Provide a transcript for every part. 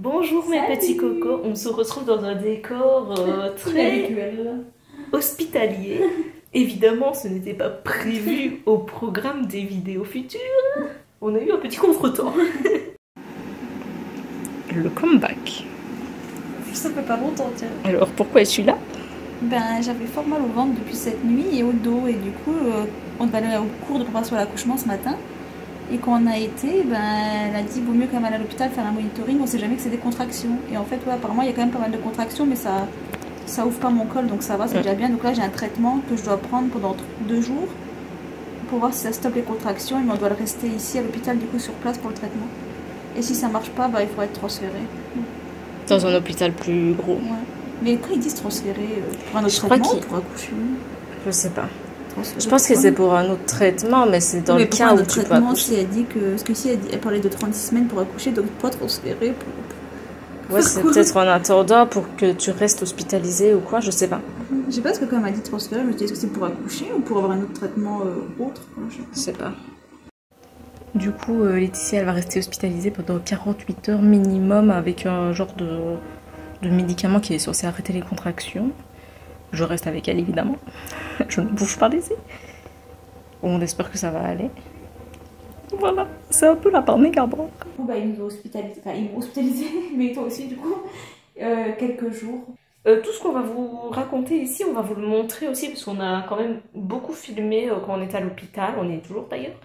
Bonjour mes petits cocos, on se retrouve dans un décor très hospitalier. Évidemment, ce n'était pas prévu au programme des vidéos futures. On a eu un petit contretemps. Le comeback. Ça fait pas longtemps, tiens. Alors pourquoi es-tu là? Ben, j'avais fort mal au ventre depuis cette nuit et au dos. Et du coup, on devait aller au cours de préparation à l'accouchement ce matin. Et quand on a été, ben, elle a dit vaut mieux quand même aller à l'hôpital faire un monitoring. On sait jamais que c'est des contractions. Et en fait, ouais, apparemment, il y a quand même pas mal de contractions, mais ça ouvre pas mon col, donc ça va, c'est déjà bien. Donc là, j'ai un traitement que je dois prendre pendant 2 jours pour voir si ça stoppe les contractions. Et on doit le rester ici à l'hôpital, du coup, sur place pour le traitement. Et si ça marche pas, ben, il faudra être transféré. Dans un hôpital plus gros. Ouais. Mais quand ils disent transférer pour un autre traitement ou pour accoucher? Je sais pas. Je pense que c'est pour un autre traitement, mais c'est dans le cas où tu peux accoucher. Elle dit que... Parce qu'ici, elle parlait de 36 semaines pour accoucher, donc pas transférer pour... Ouais, c'est peut-être en attendant pour que tu restes hospitalisé ou quoi, je sais pas. Je sais pas, parce que quand elle m'a dit transférer, je me suis dit est-ce que c'est pour accoucher ou pour avoir un autre traitement autre? Je sais pas. Du coup, Laetitia, elle va rester hospitalisée pendant 48 heures minimum avec un genre de médicament qui est censé arrêter les contractions. Je reste avec elle, évidemment. Je ne bouge pas d'ici. On espère que ça va aller. Voilà, c'est un peu la parnée carbone. Bah, ils nous ont hospitalisés, enfin, ils m'ont hospitalisé, mais toi aussi, du coup, quelques jours. Tout ce qu'on va vous raconter ici, on va vous le montrer aussi, parce qu'on a quand même beaucoup filmé quand on était à l'hôpital. On y est toujours d'ailleurs.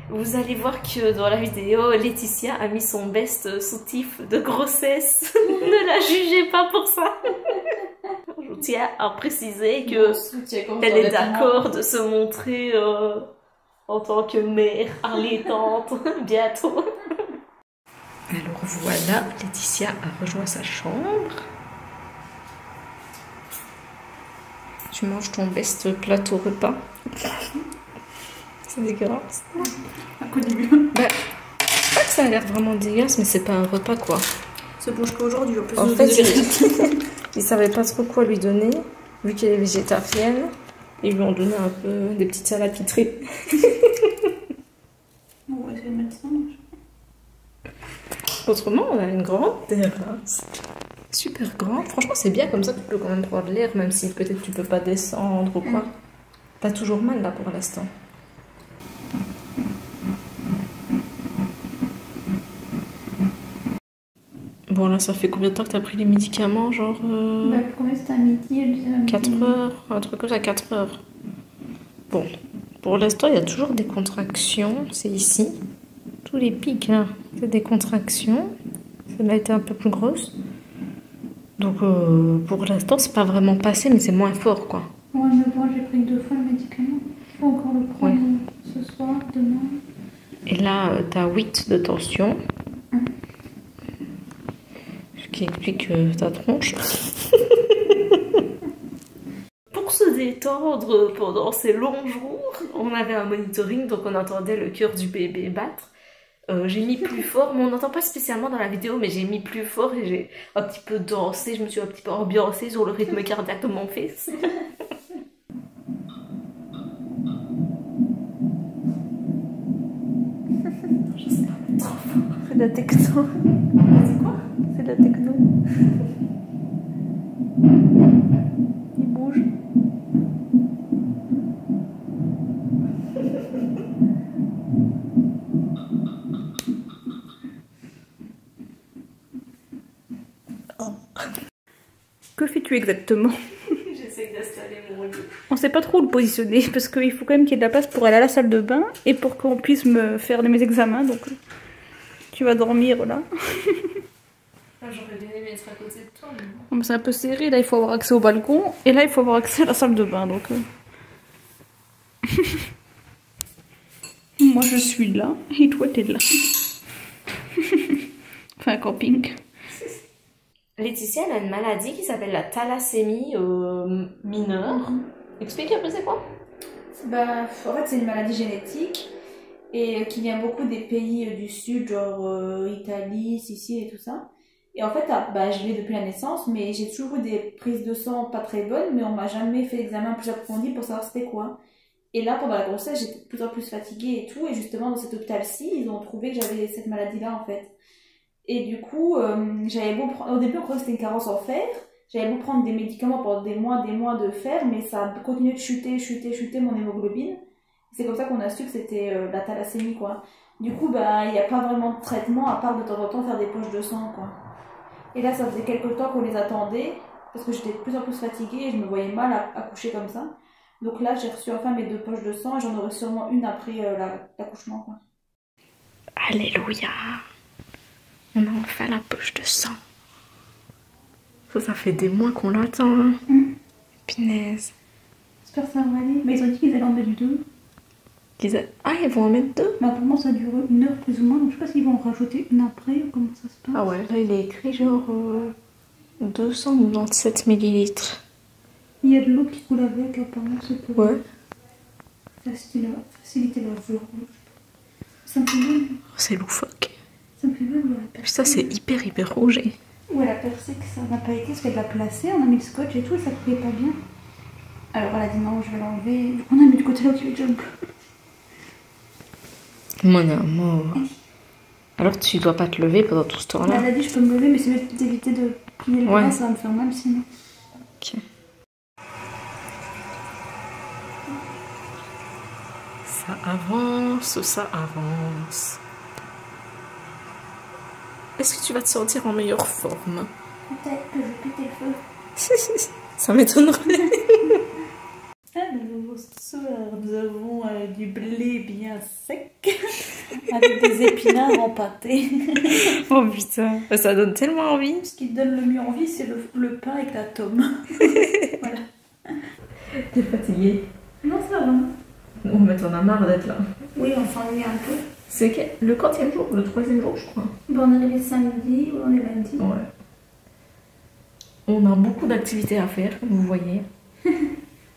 Vous allez voir que dans la vidéo, Laetitia a mis son best soutif de grossesse. Ne la jugez pas pour ça. Je tiens à préciser que elle est d'accord de se montrer en tant que mère allaitante bientôt. Alors voilà, Laetitia a rejoint sa chambre. Tu manges ton best plateau repas. C'est dégueulasse. Un coup de bah, c'est pas que ça a l'air vraiment dégueulasse, mais c'est pas un repas quoi. Ça bouge qu'aujourd'hui, en plus. En fait, ils savaient pas trop quoi lui donner, vu qu'elle est végétarienne. Ils lui ont donné un peu des petites salades qui tripent. On va essayer de mettre ça. Autrement, on a une grande terrasse. Super grande. Franchement, c'est bien comme ça, tu peux quand même prendre l'air, même si peut-être tu peux pas descendre ou quoi. Pas toujours mal là pour l'instant. Bon là, ça fait combien de temps que tu as pris les médicaments? Genre... Bah, le premier c'était à midi, le deuxième à midi. 4 heures, un truc comme ça, 4 heures. Bon, pour l'instant, il y a toujours des contractions. C'est ici. Tous les pics, là, c'est des contractions. Celle-là était un peu plus grosse. Donc, pour l'instant, c'est pas vraiment passé, mais c'est moins fort, quoi. Ouais, mais bon, j'ai pris 2 fois le médicament. Il faut encore le prendre ce soir, demain. Et là, tu as 8 de tension. Ce qui explique ta tronche. Pour se détendre pendant ces longs jours, on avait un monitoring, donc on entendait le cœur du bébé battre. J'ai mis plus fort, mais on n'entend pas spécialement dans la vidéo, mais j'ai mis plus fort et j'ai un petit peu dansé, je me suis un petit peu ambiancée sur le rythme cardiaque de mon fils. C'est de la techno. C'est quoi? C'est de la techno. Il bouge. Que fais-tu exactement? J'essaie d'installer mon lit. On sait pas trop où le positionner parce qu'il faut quand même qu'il y ait de la place pour aller à la salle de bain et pour qu'on puisse me faire mes examens. Donc tu vas dormir là. J'aurais bien aimé être à côté de toi. Mais... C'est un peu serré, là il faut avoir accès au balcon et là il faut avoir accès à la salle de bain. Donc moi je suis là et toi t'es là. Enfin camping. Laetitia, elle a une maladie qui s'appelle la thalassémie mineure. Explique un peu c'est quoi? Bah, en fait, c'est une maladie génétique et qui vient beaucoup des pays du sud, genre Italie, Sicile et tout ça. Et en fait, bah, je l'ai depuis la naissance, mais j'ai toujours eu des prises de sang pas très bonnes, mais on m'a jamais fait d'examen plus approfondi pour savoir c'était quoi. Et là, pendant la grossesse, j'étais de plus en plus fatiguée et tout, et justement, dans cet hôpital-ci, ils ont trouvé que j'avais cette maladie-là, en fait. Et du coup, j'avais beau prendre... Au début, on croyait que c'était une carence en fer. J'avais beau prendre des médicaments pendant des mois de fer, mais ça a continué de chuter mon hémoglobine. C'est comme ça qu'on a su que c'était la thalassémie, quoi. Du coup, bah, il n'y a pas vraiment de traitement, à part de temps en temps faire des poches de sang, quoi. Et là, ça faisait quelques temps qu'on les attendait, parce que j'étais de plus en plus fatiguée et je me voyais mal accoucher comme ça. Donc là, j'ai reçu enfin mes 2 poches de sang et j'en aurai sûrement une après l'accouchement, quoi. Alléluia. On a enfin la poche de sang. Ça fait des mois qu'on l'attend. Hein. Punaise. J'espère que ça va aller. Mais ils ont dit qu'ils allaient en mettre 2. Ah, ils vont en mettre 2? Bah, pour moi, ça dure 1 heure plus ou moins. Donc je sais pas s'ils vont en rajouter une après ou comment ça se passe. Ah ouais, là il est écrit genre 297 millilitres. Il y a de l'eau qui coule avec, apparemment, c'est pour ouais. faciliter la vue. Ça me fait mal. C'est loufoque. Ça me fait mal, ouais. Ça, c'est hyper rouge. Ouais, la percée que ça n'a pas été, parce qu'elle l'a placée, on a mis le scotch et tout, et ça coulait pas bien. Alors elle a dit non, je vais l'enlever. On a mis du côté là qui est déjà bleu. Mon amour. Alors tu dois pas te lever pendant tout ce temps-là? Elle a dit je peux me lever, mais c'est mieux d'éviter de plier le bras, ça va me faire mal sinon. Ok. Ça avance. Est-ce que tu vas te sentir en meilleure forme? Peut-être que je vais péter le feu. Ça m'étonnerait. Alors, ce soir, nous avons du blé bien sec avec des épinards empâtés. Oh putain, ça donne tellement envie. Ce qui te donne le mieux envie, c'est le pain avec la tome. Voilà. T'es fatiguée? Non, ça va. Non, mais t'en as marre d'être là. Oui, on s'ennuie un peu. C'est le 4e jour, le 3e jour, je crois. Bon, on est arrivé samedi ou on est lundi. Ouais. On a beaucoup d'activités à faire, comme vous voyez.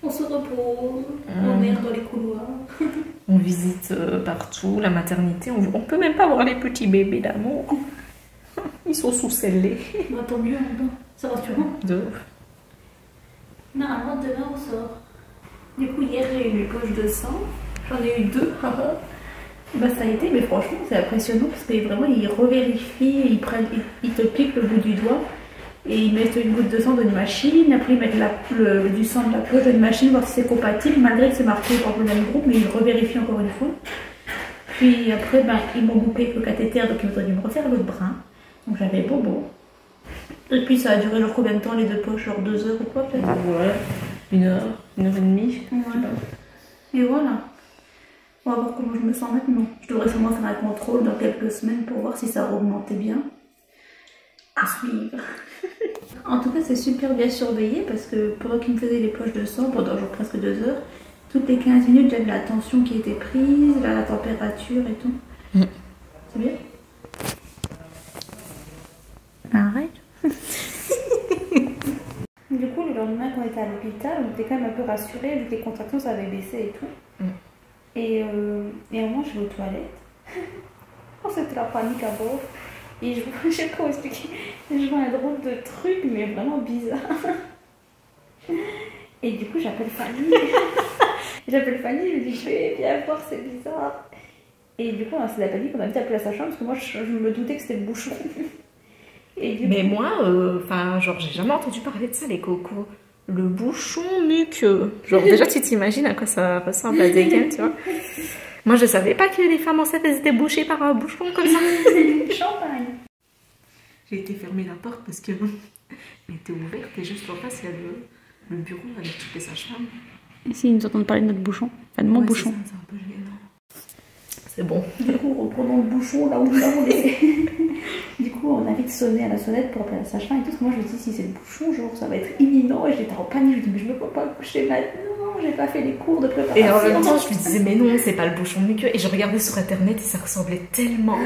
On se repose, on erre dans les couloirs. On visite partout, la maternité. On peut même pas voir les petits bébés d'amour. Ils sont sous scellés. Bah, tant mieux, c'est rassurant. De ouf. Normalement, demain, on sort. Du coup, hier, j'ai eu mes poches de sang. J'en ai eu 2. Bah, ça a été, mais franchement, c'est impressionnant parce que vraiment, ils revérifient, ils te piquent le bout du doigt. Et ils mettent une goutte de sang dans une machine, après ils mettent du sang de la poche dans une machine, voir si c'est compatible, malgré que c'est marqué par le même groupe, mais ils revérifient encore une fois. Puis après, ben, ils m'ont bouclé avec le cathéter, donc ils ont dû me refaire l'autre brin. Donc j'avais bobo. Et puis ça a duré genre combien de temps les 2 poches? Genre 2 heures ou quoi peut-être? Ouais, 1 heure, 1 heure et demie. Ouais. Et voilà. On va voir comment je me sens maintenant. Je devrais sûrement faire un contrôle dans quelques semaines pour voir si ça a augmenté bien. À suivre. En tout cas, c'est super bien surveillé parce que pendant qu'il me faisait les poches de sang, pendant genre presque 2 heures, toutes les 15 minutes, j'avais la tension qui était prise, la température et tout. C'est bien? Arrête. Du coup, le lendemain, quand on était à l'hôpital, on était quand même un peu rassurés vu que les contractions, ça avait baissé et tout. Et à un moment, je vais aux toilettes. Oh, c'était la panique à bord. Et je sais pas comment expliquer. Je vois un drôle de truc, mais vraiment bizarre. Et du coup, j'appelle Fanny. Je lui dis, je vais bien voir, c'est bizarre. Et du coup, c'est la panique, on a vite appelé la sage-femme parce que moi, je me doutais que c'était le bouchon. Et du mais coup, moi, genre, j'ai jamais entendu parler de ça, les cocos. Le bouchon muqueux. Genre, déjà, tu t'imagines à quoi ça ressemble à des gains, tu vois. Moi, je savais pas que les femmes enceintes, elles étaient bouchées par un bouchon comme ça. Champagne. J'ai été fermer la porte parce que elle était ouverte et juste en face, il y a le bureau avec toutes les sages-femmes. Ici, ils nous entendent parler de notre bouchon. Enfin, de mon bouchon. C'est un peu gênant. C'est bon. Du coup, reprenons le bouchon là où on est. Du coup, on a vite sonné à la sonnette pour appeler la sage-femme et tout. Parce que moi, je me dis, si c'est le bouchon, genre, ça va être imminent. Et j'étais en panique. Je me dis, mais je ne peux pas coucher maintenant. J'ai pas fait les cours de préparation. Et en même temps, je lui disais, mais non, c'est pas le bouchon muqueux. Et je regardais sur internet et ça ressemblait tellement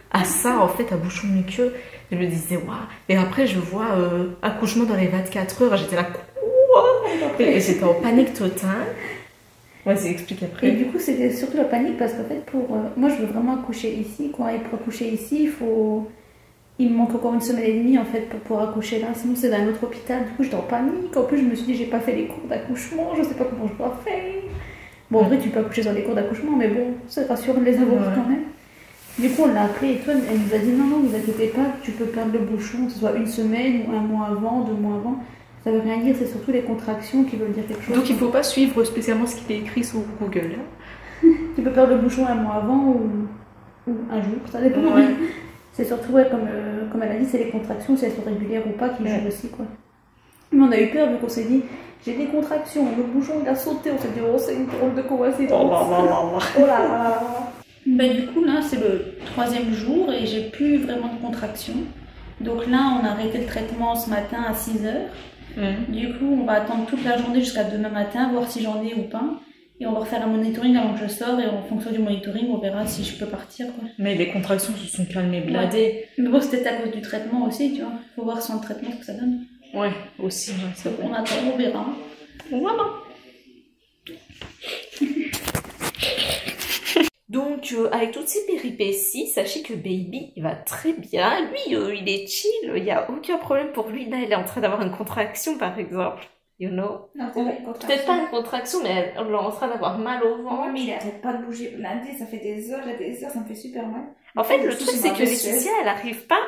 à ça, en fait, à bouchon muqueux. Je me disais, waouh. Et après, je vois accouchement dans les 24 heures. J'étais là, quoi? Et j'étais en panique totale. Vas-y, explique après. Et du coup, c'était surtout la panique parce qu'en fait, moi, je veux vraiment accoucher ici. Quoi. Et pour accoucher ici, il me manque encore 1 semaine et demie en fait pour pouvoir accoucher là. Sinon, c'est dans un autre hôpital. Du coup, j'étais en panique. En plus, je me suis dit, j'ai pas fait les cours d'accouchement. Je sais pas comment je dois faire. Bon, en vrai, tu peux accoucher dans les cours d'accouchement, mais bon, c'est rassurant de les avoir quand même. Du coup, on l'a appelée et toi, elle nous a dit non, non, vous inquiétez pas, tu peux perdre le bouchon, que ce soit une semaine ou un mois avant, 2 mois avant. Ça veut rien dire, c'est surtout les contractions qui veulent dire quelque chose. Donc il faut pas suivre spécialement ce qui est écrit sur Google. Tu peux perdre le bouchon un mois avant ou un jour, ça dépend. Ouais. C'est surtout, ouais, comme elle a dit, c'est les contractions, si elles sont régulières ou pas, qui jouent aussi, quoi. Mais on a eu peur vu qu'on s'est dit, j'ai des contractions, le bouchon il a sauté, on s'est dit, oh c'est une drôle de coïncidence. Oh là là. Ben, du coup, là, c'est le 3e jour et j'ai plus vraiment de contractions. Donc là, on a arrêté le traitement ce matin à 6h. Du coup, on va attendre toute la journée jusqu'à demain matin, voir si j'en ai ou pas. Et on va refaire un monitoring avant que je sors et en fonction du monitoring, on verra si je peux partir, quoi. Mais les contractions se sont calmées, bladées. Ouais. Mais bon, c'était à cause du traitement aussi, tu vois. Faut voir sans le traitement ce que ça donne. Ouais, aussi. Ouais, donc on attend, on verra. Voilà. Donc, avec toutes ces péripéties, sachez que Baby, il va très bien. Lui, il est chill, il n'y a aucun problème pour lui. Là, il est en train d'avoir une contraction, par exemple. You know? Peut-être pas une contraction, mais elle est en train d'avoir mal au ventre. Oui, mais il arrête pas de bouger. Lundi, ça fait des heures et des heures, ça me fait super mal. En fait, le truc, c'est que Laetitia, elle n'arrive pas...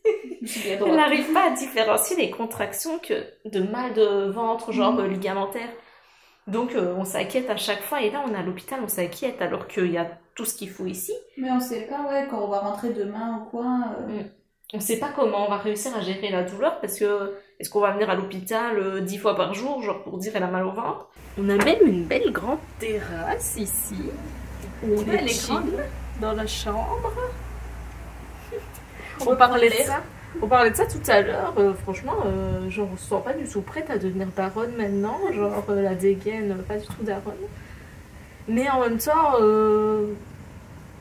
elle n'arrive pas à différencier les contractions de mal de ventre, genre ligamentaire. Donc, on s'inquiète à chaque fois. Et là, on est à l'hôpital, on s'inquiète alors qu'il y a tout ce qu'il faut ici. Mais on sait pas, ouais, quand on va rentrer demain ou quoi. On sait pas comment on va réussir à gérer la douleur parce que est-ce qu'on va venir à l'hôpital 10 fois par jour, genre pour dire elle a mal au ventre. On a même une belle grande terrasse ici. Elle est grande dans la chambre. On parlait de ça tout à l'heure. Franchement, genre on se sent pas du tout prête à devenir daronne maintenant. Genre la dégaine, pas du tout daronne. Mais en même temps, je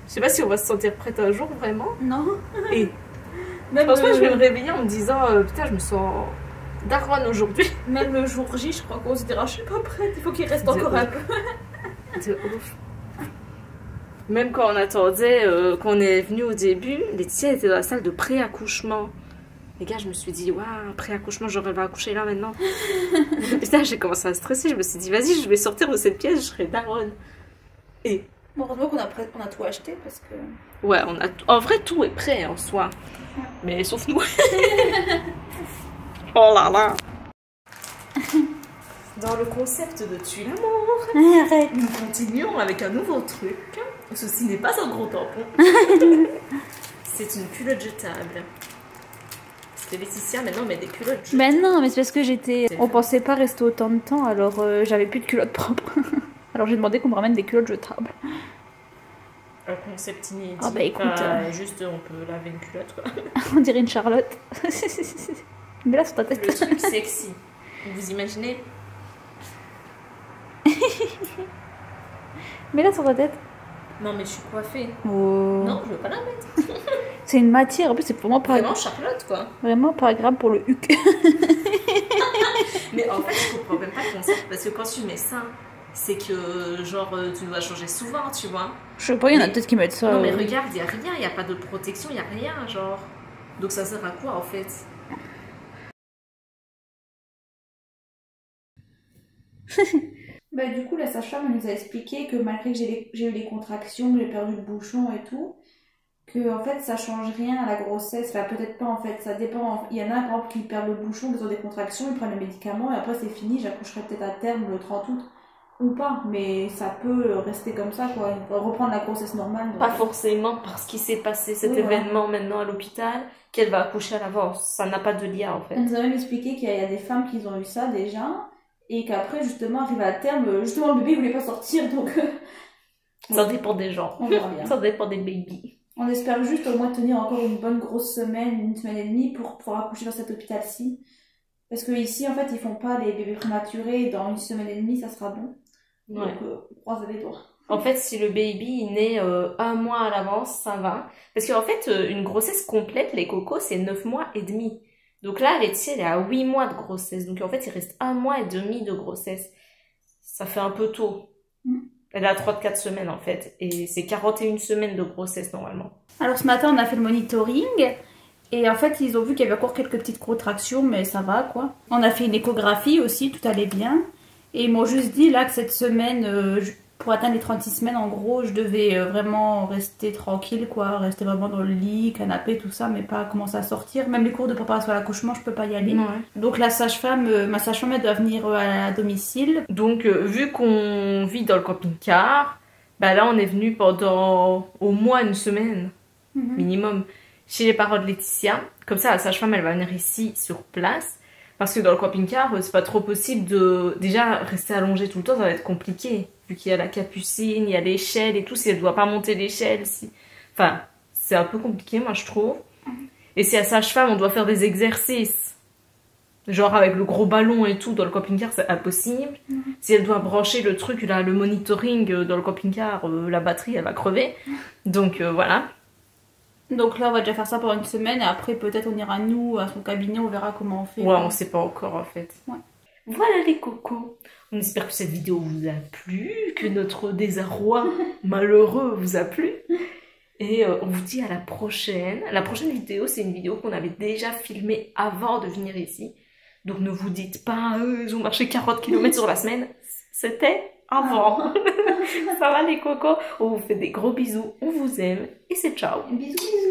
sais pas si on va se sentir prête un jour vraiment. Non. Et même franchement, je vais me réveiller en me disant putain, je me sens daronne aujourd'hui. Même le jour J, je crois qu'on se dira je suis pas prête, il faut qu'il reste encore un peu. De ouf. Même quand on attendait, qu'on est venu au début, Laetitia était dans la salle de pré-accouchement. Les gars, je me suis dit, waouh, pré-accouchement, genre elle va accoucher là maintenant. Putain, j'ai commencé à stresser, je me suis dit, vas-y, je vais sortir de cette pièce, je serai daronne. Et bon, heureusement qu'on a tout acheté parce que. Ouais, en vrai, tout est prêt en soi. Mais sauf nous. Oh là là. Dans le concept de Tu l'amour, arrête. Nous continuons avec un nouveau truc. Ceci n'est pas un gros tampon. C'est une culotte jetable. C'était Laetitia, maintenant, mais des culottes jetables. Ben non, mais c'est parce que on pensait pas rester autant de temps, alors j'avais plus de culottes propres. Alors j'ai demandé qu'on me ramène des culottes jetables. Un concept inédit. Ah bah écoute. Juste, on peut laver une culotte, quoi. On dirait une Charlotte. Mais là, sur ta tête. Le truc sexy. Vous imaginez? Mais là, sur ta tête. Non, mais je suis coiffée. Oh. Non, je veux pas la mettre. C'est une matière, en plus, c'est vraiment pas. Vraiment Charlotte, quoi. Vraiment pas agréable pour le huc. Mais en fait, je comprends même pas le concept parce que quand tu mets ça, c'est que genre tu dois changer souvent, tu vois. Je sais pas, il y en a peut-être qui mettent ça. Non, mais regarde, il y a rien, il y a pas de protection, il y a rien, genre. Donc ça sert à quoi en fait? Bah, du coup, la sage-femme nous a expliqué que malgré que j'ai eu les contractions, que j'ai perdu le bouchon et tout, que en fait ça change rien à la grossesse. Enfin, peut-être pas en fait, ça dépend. Il y en a par exemple qui perdent le bouchon, qui ont des contractions, ils prennent le médicament et après c'est fini, j'accoucherai peut-être à terme le 30 août ou pas, mais ça peut rester comme ça quoi, reprendre la grossesse normale. Pas forcément parce qu'il s'est passé cet événement maintenant à l'hôpital qu'elle va accoucher à l'avance, ça n'a pas de lien en fait. Elle nous a même expliqué qu'il y a des femmes qui ont eu ça déjà. Et qu'après, justement, arrivé à terme, justement, le bébé voulait pas sortir, donc... Ça dépend des gens. On verra bien. Ça dépend des babies. On espère juste au moins tenir encore une bonne grosse semaine, une semaine et demie, pour pouvoir accoucher dans cet hôpital-ci. Parce que ici, en fait, ils font pas les bébés prématurés, dans une semaine et demie, ça sera bon. Ouais. Donc, croise les doigts. En fait, si le baby est né un mois à l'avance, ça va. Parce qu'en fait, une grossesse complète, les cocos, c'est 9 mois et demi. Donc là, Laetitia, elle est à 8 mois de grossesse. Donc en fait, il reste 1 mois et demi de grossesse. Ça fait un peu tôt. Elle est à 3-4 semaines en fait. Et c'est 41 semaines de grossesse normalement. Alors ce matin, on a fait le monitoring. Et en fait, ils ont vu qu'il y avait encore quelques petites contractions, mais ça va quoi. On a fait une échographie aussi, tout allait bien. Et ils m'ont juste dit là que cette semaine, pour atteindre les 36 semaines, en gros, je devais vraiment rester tranquille, quoi, rester vraiment dans le lit, canapé, tout ça, mais pas commencer à sortir. Même les cours de préparation à l'accouchement, je peux pas y aller. Ouais. Donc la sage-femme, ma sage-femme, elle doit venir à domicile. Donc, vu qu'on vit dans le camping-car, bah là, on est venu pendant au moins une semaine, minimum, chez les parents de Laetitia. Comme ça, la sage-femme, elle va venir ici, sur place. Parce que dans le camping-car, c'est pas trop possible de... Déjà, rester allongé tout le temps, ça va être compliqué. Vu qu'il y a la capucine, il y a l'échelle et tout. Si elle doit pas monter l'échelle, si... Enfin, c'est un peu compliqué, moi, je trouve. Et si à sage-femme, on doit faire des exercices, genre avec le gros ballon et tout, dans le camping-car, c'est impossible. Si elle doit brancher le truc, là, le monitoring dans le camping-car, la batterie, elle va crever. Donc, voilà. Donc là, on va déjà faire ça pendant une semaine et après, peut-être, on ira, nous, à son cabinet, on verra comment on fait. Ouais, on sait pas encore, en fait. Ouais. Voilà les cocos. On espère que cette vidéo vous a plu, que notre désarroi malheureux vous a plu. Et on vous dit à la prochaine. La prochaine vidéo, c'est une vidéo qu'on avait déjà filmée avant de venir ici. Donc ne vous dites pas, ils ont marché 40 km sur la semaine. C'était avant. Ça va les cocos? On vous fait des gros bisous, on vous aime et c'est ciao. Bisous, bisous.